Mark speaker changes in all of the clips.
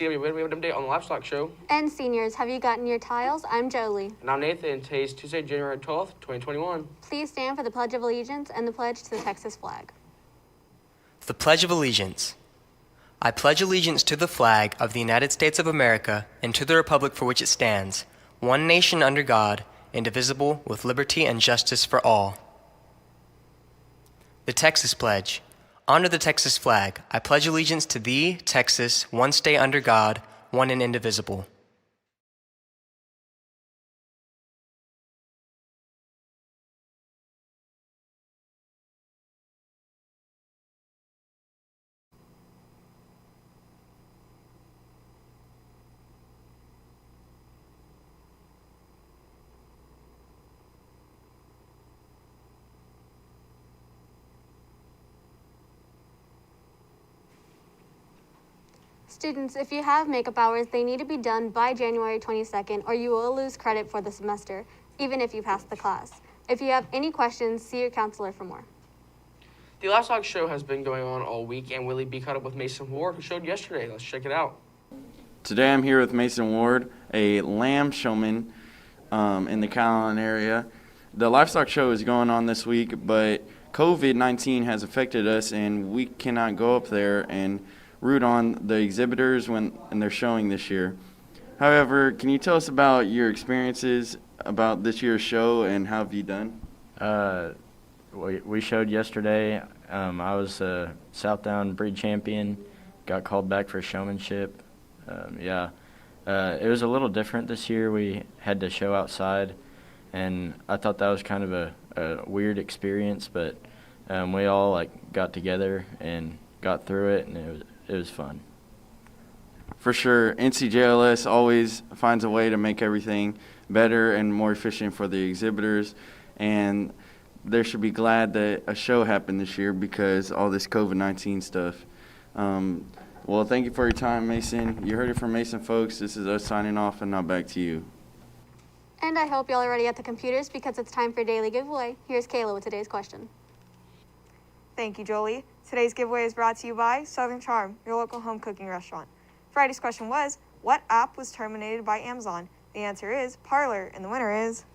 Speaker 1: CW. We have an update on the Livestock Show.
Speaker 2: And seniors, have you gotten your tiles? I'm Jolie.
Speaker 1: And I'm Nathan. Today's Tuesday, January 12th, 2021.
Speaker 2: Please stand for the Pledge of Allegiance and the pledge to the Texas flag.
Speaker 3: The Pledge of Allegiance. I pledge allegiance to the flag of the United States of America and to the republic for which it stands, one nation under God, indivisible, with liberty and justice for all. The Texas Pledge. Under the Texas flag, I pledge allegiance to thee, Texas, one state under God, one and indivisible.
Speaker 2: Students, if you have makeup hours, they need to be done by January 22nd or you will lose credit for the semester, even if you pass the class. If you have any questions, see your counselor for more.
Speaker 1: The Livestock Show has been going on all week, and Willie B caught up with Mason Ward, who showed yesterday. Let's check it out.
Speaker 4: Today I'm here with Mason Ward, a lamb showman in the Calallen area. The Livestock Show is going on this week, but COVID-19 has affected us, and we cannot go up there and root on the exhibitors when they're showing this year. However, can you tell us about your experiences about this year's show and how have you done?
Speaker 5: We showed yesterday. I was a Southdown breed champion, got called back for showmanship. It was a little different this year. We had to show outside, and I thought that was kind of a weird experience, but we all got together and got through it, and it was fun.
Speaker 4: For sure, NCJLS always finds a way to make everything better and more efficient for the exhibitors, and they should be glad that a show happened this year because all this COVID-19 stuff. Well, thank you for your time, Mason. You heard it from Mason, folks. This is us signing off, and now back to you.
Speaker 2: And I hope y'all are ready at the computers because it's time for daily giveaway. Here's Kayla with today's question.
Speaker 6: Thank you, Jolie. Today's giveaway is brought to you by Southern Charm, your local home cooking restaurant. Friday's question was, what app was terminated by Amazon? The answer is Parler, and the winner is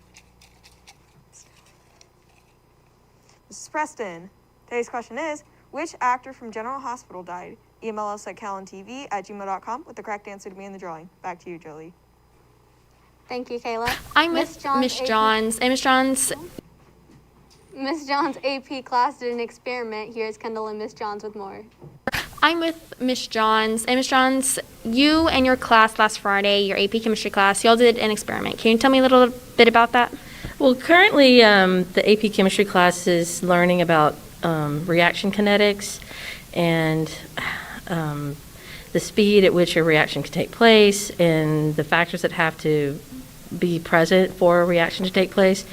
Speaker 6: Mrs. Preston. Today's question is, which actor from General Hospital died? Email us at CalallenTV@gmail.com with the correct answer to be in the drawing. Back to you, Jolie.
Speaker 2: Thank you, Kayla.
Speaker 7: I'm with Miss Johns. And Miss Johns.
Speaker 2: Miss Johns' AP class did an experiment. Here's Kendall and Miss Johns with more.
Speaker 7: I'm with Miss Johns. And Miss Johns, you and your class last Friday, your AP chemistry class, y'all did an experiment. Can you tell me a little bit about that?
Speaker 8: Well, currently the AP chemistry class is learning about reaction kinetics and the speed at which a reaction can take place and the factors that have to be present for a reaction to take place.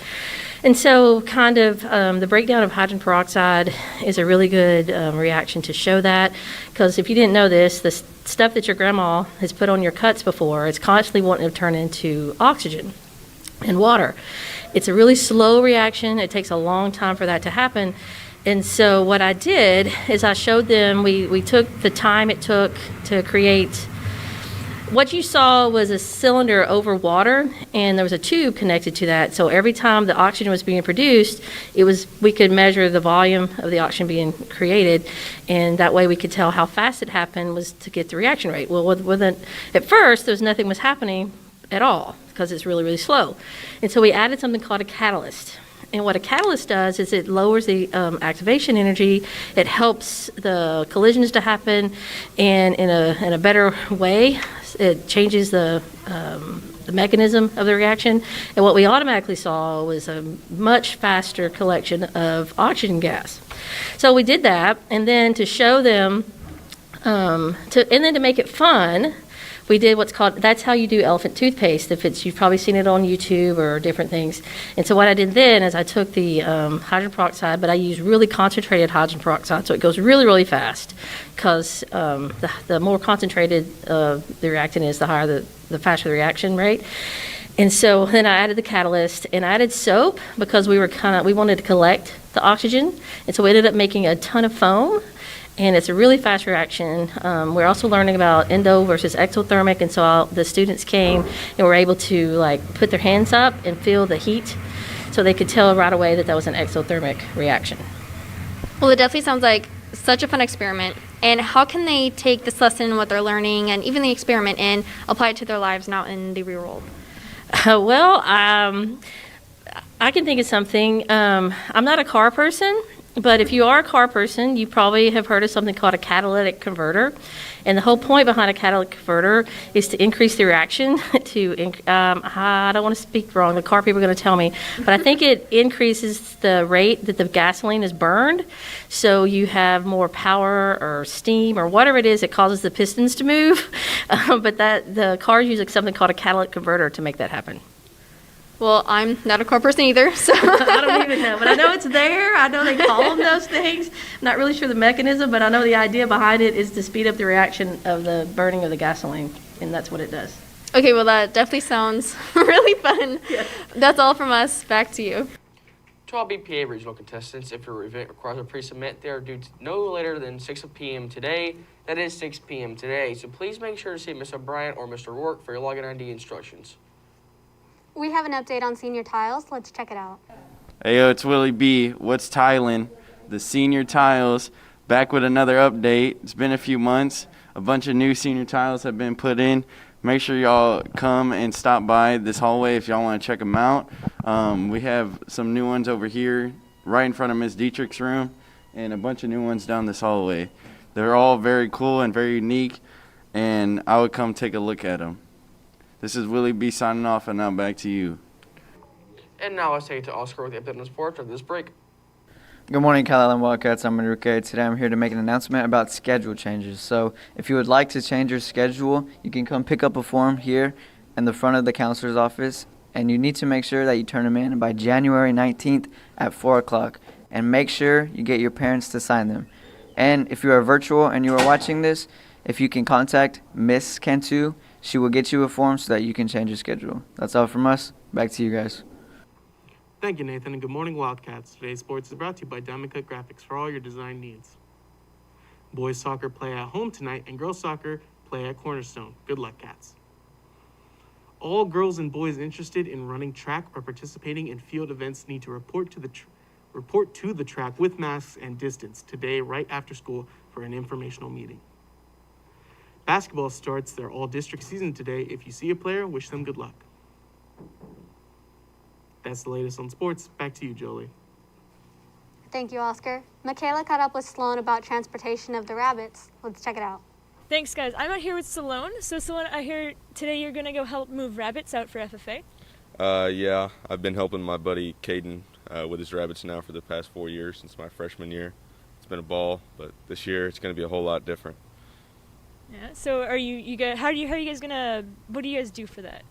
Speaker 8: And so kind of the breakdown of hydrogen peroxide is a really good reaction to show that, because if you didn't know this, the stuff that your grandma has put on your cuts before, it's constantly wanting to turn into oxygen and water. It's a really slow reaction. It takes a long time for that to happen. And so what I did is I showed them, we took the time it took to create. What you saw was a cylinder over water, and there was a tube connected to that. So every time the oxygen was being produced, we could measure the volume of the oxygen being created, and that way we could tell how fast it happened was to get the reaction rate. Well, at first, nothing was happening at all because it's really, really slow. And so we added something called a catalyst. And what a catalyst does is it lowers the activation energy. It helps the collisions to happen, and in a better way. It changes the mechanism of the reaction. And what we automatically saw was a much faster collection of oxygen gas. So we did that, and then to show them, and then to make it fun, we did what's called, that's how you do elephant toothpaste. You've probably seen it on YouTube or different things. And so what I did then is I took the hydrogen peroxide, but I used really concentrated hydrogen peroxide, so it goes really, really fast, because the more concentrated the reactant is, the higher the faster the reaction rate. And so then I added the catalyst, and I added soap because we wanted to collect the oxygen, and so we ended up making a ton of foam. and it's a really fast reaction. We're also learning about endo versus exothermic, and so the students came and were able to like put their hands up and feel the heat, so they could tell right away that that was an exothermic reaction.
Speaker 7: Well, it definitely sounds like such a fun experiment. And how can they take this lesson, what they're learning, and even the experiment, and apply it to their lives now in the real world?
Speaker 8: I can think of something. I'm not a car person, but if you are a car person, you probably have heard of something called a catalytic converter. And the whole point behind a catalytic converter is to increase the reaction I don't want to speak wrong, the car people are going to tell me, but I think it increases the rate that the gasoline is burned, so you have more power or steam or whatever it is that causes the pistons to move. But the cars use something called a catalytic converter to make that happen.
Speaker 7: Well, I'm not a car person either, so.
Speaker 8: I don't even know, but I know it's there. I know they call them those things. I'm not really sure the mechanism, but I know the idea behind it is to speed up the reaction of the burning of the gasoline, and that's what it does.
Speaker 7: Okay, well, that definitely sounds really fun.
Speaker 8: Yeah.
Speaker 7: That's all from us. Back to you.
Speaker 1: To all BPA regional contestants, if your event requires a pre-submit, they are due to no later than 6 p.m. today. That is 6 p.m. today, so please make sure to see Ms. O'Brien or Mr. Rourke for your login ID instructions.
Speaker 2: We have an update on senior tiles. Let's check it out.
Speaker 4: Hey, yo, it's Willie B. What's tiling? The senior tiles, back with another update. It's been a few months. A bunch of new senior tiles have been put in. Make sure y'all come and stop by this hallway if y'all want to check them out. We have some new ones over here right in front of Ms. Dietrich's room and a bunch of new ones down this hallway. They're all very cool and very unique, and I would come take a look at them. This is Willie B signing off, and now back to you.
Speaker 1: And now let's take it to Oscar with the update on sports after this break.
Speaker 9: Good morning, Calallen Wildcats. I'm Enrique. Today I'm here to make an announcement about schedule changes. So if you would like to change your schedule, you can come pick up a form here in the front of the counselor's office, and you need to make sure that you turn them in by January 19th at 4 o'clock. And make sure you get your parents to sign them. And if you are virtual and you are watching this, if you can contact Miss Cantu, she will get you a form so that you can change your schedule. That's all from us. Back to you guys.
Speaker 10: Thank you, Nathan, and good morning, Wildcats. Today's sports is brought to you by Diamond Cut Graphics for all your design needs. Boys soccer play at home tonight, and girls soccer play at Cornerstone. Good luck, Cats. All girls and boys interested in running track or participating in field events need to report to the track with masks and distance today right after school for an informational meeting. Basketball starts their all-district season today. If you see a player, wish them good luck. That's the latest on sports. Back to you, Jolie.
Speaker 2: Thank you, Oscar. Michaela caught up with Sloan about transportation of the rabbits. Let's check it out.
Speaker 11: Thanks, guys. I'm out here with Salone. So, Salone, I hear today you're going to go help move rabbits out for FFA?
Speaker 12: Yeah, I've been helping my buddy Caden with his rabbits now for the past 4 years since my freshman year. It's been a ball, but this year it's going to be a whole lot different.
Speaker 11: Yeah. So, are you guys? How are you guys gonna? What do you guys do for that?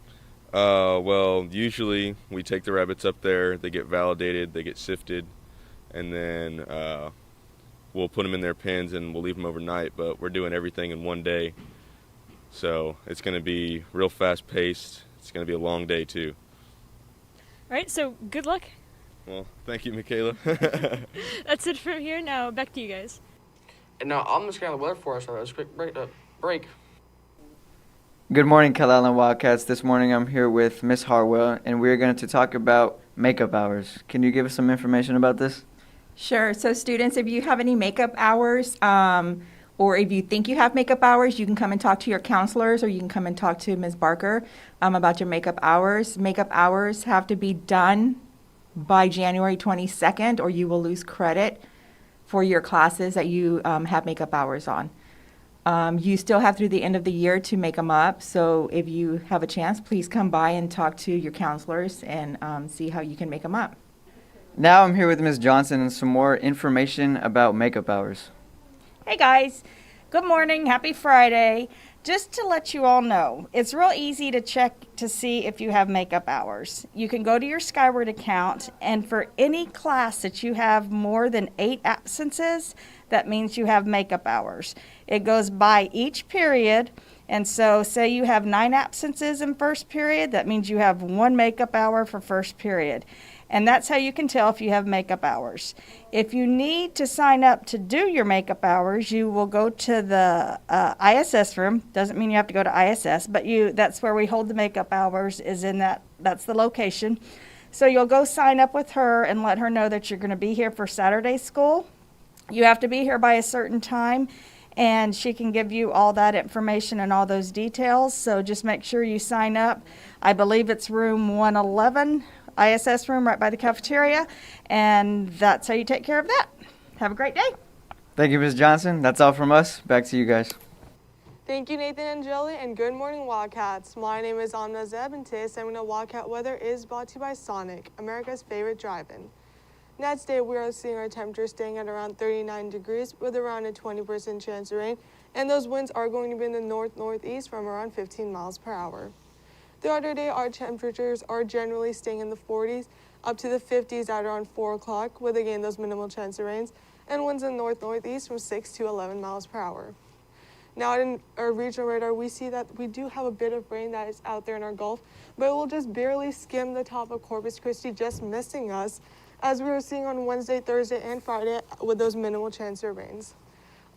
Speaker 12: Well, usually we take the rabbits up there. They get validated. They get sifted, and then we'll put them in their pens and we'll leave them overnight. But we're doing everything in one day, so it's going to be real fast paced. It's going to be a long day too.
Speaker 11: All right. So, good luck.
Speaker 12: Well, thank you, Michaela.
Speaker 11: That's it from here. Now back to you guys.
Speaker 1: And now I'm just going to the weather for us. So let's quick break.
Speaker 9: Good morning, Calallen Wildcats. This morning I'm here with Miss Harwell, and we're going to talk about makeup hours. Can you give us some information about this?
Speaker 13: Sure. So students, if you have any makeup hours, or if you think you have makeup hours, you can come and talk to your counselors, or you can come and talk to Ms. Barker about your makeup hours. Makeup hours have to be done by January 22nd, or you will lose credit for your classes that you have makeup hours on. You still have through the end of the year to make them up. So if you have a chance, please come by and talk to your counselors and see how you can make them up.
Speaker 9: Now I'm here with Ms. Johnson and some more information about makeup hours.
Speaker 14: Hey guys, good morning, happy Friday. Just to let you all know, it's real easy to check to see if you have makeup hours. You can go to your Skyward account, and for any class that you have more than 8 absences, that means you have makeup hours. It goes by each period, and so say you have 9 absences in first period, that means you have 1 makeup hour for first period. And that's how you can tell if you have makeup hours. If you need to sign up to do your makeup hours, you will go to the ISS room. Doesn't mean you have to go to ISS, but that's where we hold the makeup hours, that's the location. So you'll go sign up with her and let her know that you're going to be here for Saturday school. You have to be here by a certain time, and she can give you all that information and all those details. So just make sure you sign up. I believe it's room 111, ISS room right by the cafeteria, and that's how you take care of that. Have a great day.
Speaker 9: Thank you, Ms. Johnson. That's all from us. Back to you guys.
Speaker 15: Thank you, Nathan and Jolie, and good morning, Wildcats. My name is Amna Zeb, and today's segment of Wildcat Weather is brought to you by Sonic, America's favorite drive-in. Now today we are seeing our temperature staying at around 39 degrees with around a 20% chance of rain, and those winds are going to be in the north-northeast from around 15 miles per hour. Throughout our day, our temperatures are generally staying in the 40s up to the 50s at around 4 o'clock, with again those minimal chance of rains, and winds in the north-northeast from 6 to 11 miles per hour. Now in our regional radar, we see that we do have a bit of rain that is out there in our Gulf, but it will just barely skim the top of Corpus Christi, just missing us, as we were seeing on Wednesday, Thursday, and Friday with those minimal chance of rains.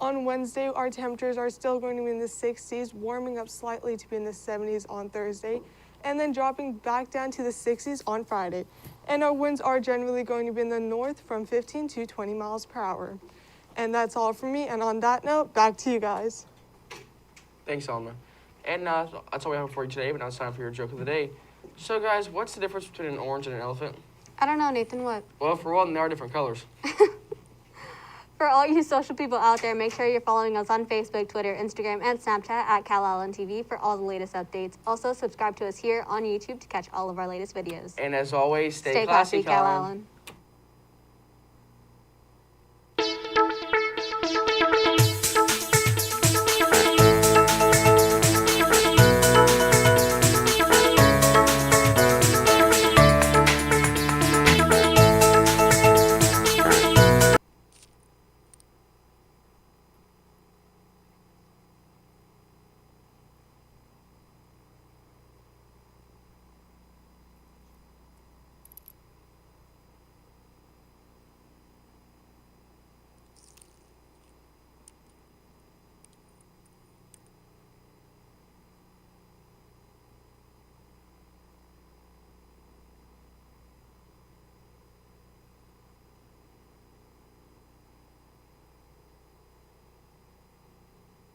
Speaker 15: On Wednesday, our temperatures are still going to be in the 60s, warming up slightly to be in the 70s on Thursday, and then dropping back down to the 60s on Friday. And our winds are generally going to be in the north from 15 to 20 miles per hour. And that's all from me, and on that note, back to you guys.
Speaker 1: Thanks, Alma. And that's all we have for you today, but now it's time for your joke of the day. So, guys, what's the difference between an orange and an elephant?
Speaker 2: I don't know, Nathan, what?
Speaker 1: Well, for one, they are different colors.
Speaker 2: For all you social people out there, make sure you're following us on Facebook, Twitter, Instagram, and Snapchat at Calallen TV for all the latest updates. Also, subscribe to us here on YouTube to catch all of our latest videos.
Speaker 1: And as always, stay
Speaker 2: classy,
Speaker 1: Calallen.
Speaker 2: Calallen.